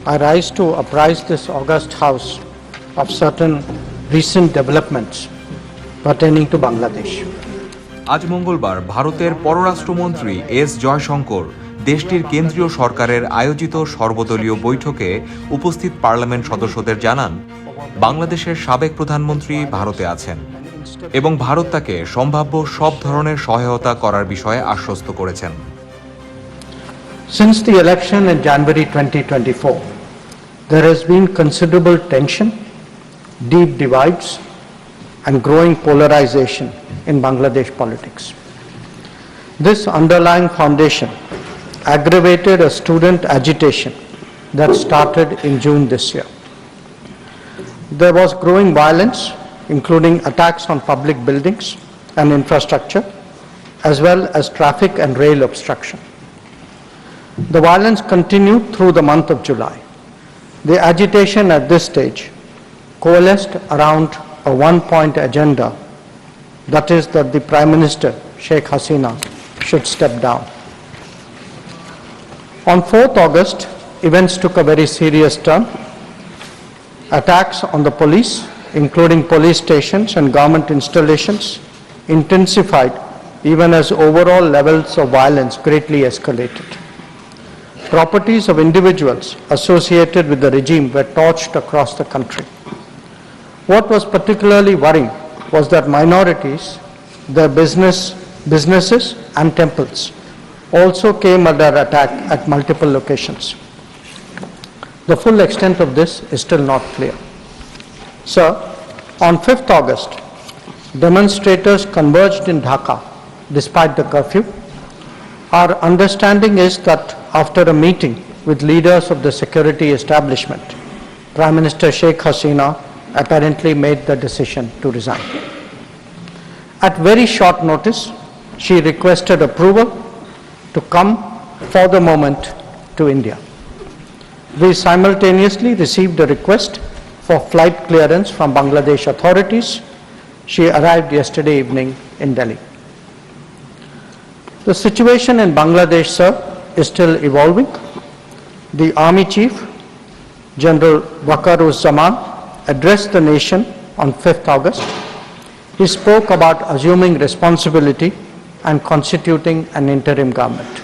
I rise to apprise this august House of certain recent developments pertaining to Bangladesh. আজ মঙ্গলবার ভারতের পররাষ্ট্রমন্ত্রী S Jaishankar দেশটির কেন্দ্রীয় সরকারের আয়োজিত সর্বদলীয় বৈঠকে উপস্থিত পার্লামেন্ট সদস্যদের জানান, বাংলাদেশের সাবেক প্রধানমন্ত্রী ভারতে আছেন এবং ভারত তাকে সম্ভাব্য সব ধরনের সহায়তা করার বিষয়ে আশ্বস্ত করেছেন। Since the election in January 2024, there has been considerable tension, deep divides, and growing polarization in Bangladesh politics. This underlying foundation aggravated a student agitation that started in June this year. There was growing violence, including attacks on public buildings and infrastructure, as well as traffic and rail obstruction. The violence continued through the month of July. The agitation at this stage coalesced around a one-point agenda, that is that the Prime Minister, Sheikh Hasina, should step down. On 4th August, events took a very serious turn. Attacks on the police, including police stations and government installations, intensified even as overall levels of violence greatly escalated. Properties of individuals associated with the regime were torched across the country. What was particularly worrying was that minorities, their businesses and temples also came under attack at multiple locations. The full extent of this is still not clear. Sir, on 5th August, demonstrators converged in Dhaka despite the curfew. Our understanding is that after a meeting with leaders of the security establishment, Prime Minister Sheikh Hasina apparently made the decision to resign. At very short notice, she requested approval to come for the moment to India. We simultaneously received a request for flight clearance from Bangladesh authorities. She arrived yesterday evening in Delhi. The situation in Bangladesh, sir, is still evolving. The Army Chief, General Waqar-uz-Zaman, addressed the nation on 5th August. He spoke about assuming responsibility and constituting an interim government.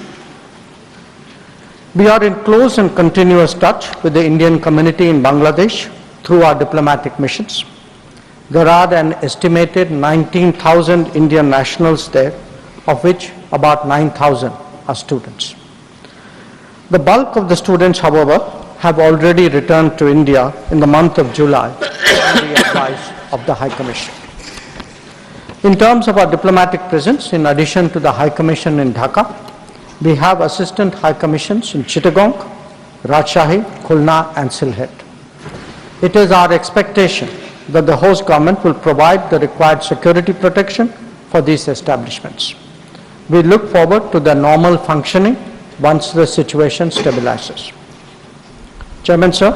We are in close and continuous touch with the Indian community in Bangladesh through our diplomatic missions. There are an estimated 19,000 Indian nationals there, of which about 9,000 are students. The bulk of the students, however, have already returned to India in the month of July on the advice of the High Commission. In terms of our diplomatic presence, in addition to the High Commission in Dhaka, we have assistant High Commissions in Chittagong, Rajshahi, Khulna and Sylhet. It is our expectation that the host government will provide the required security protection for these establishments. We look forward to their normal functioning once the situation stabilizes. Chairman, sir,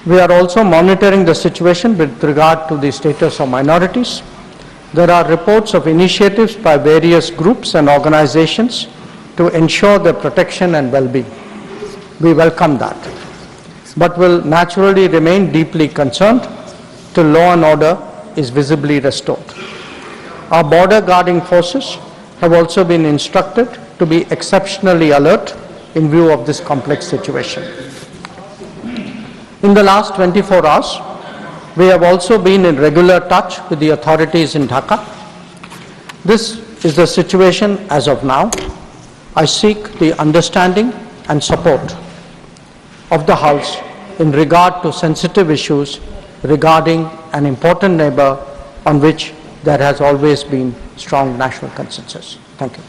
we are also monitoring the situation with regard to the status of minorities. There are reports of initiatives by various groups and organizations to ensure their protection and well-being. We welcome that, but will naturally remain deeply concerned till law and order is visibly restored. Our border guarding forces have also been instructed to be exceptionally alert in view of this complex situation. In the last 24 hours, we have also been in regular touch with the authorities in Dhaka. This is the situation as of now. I seek the understanding and support of the House in regard to sensitive issues regarding an important neighbor on which there has always been strong national consensus. Thank you.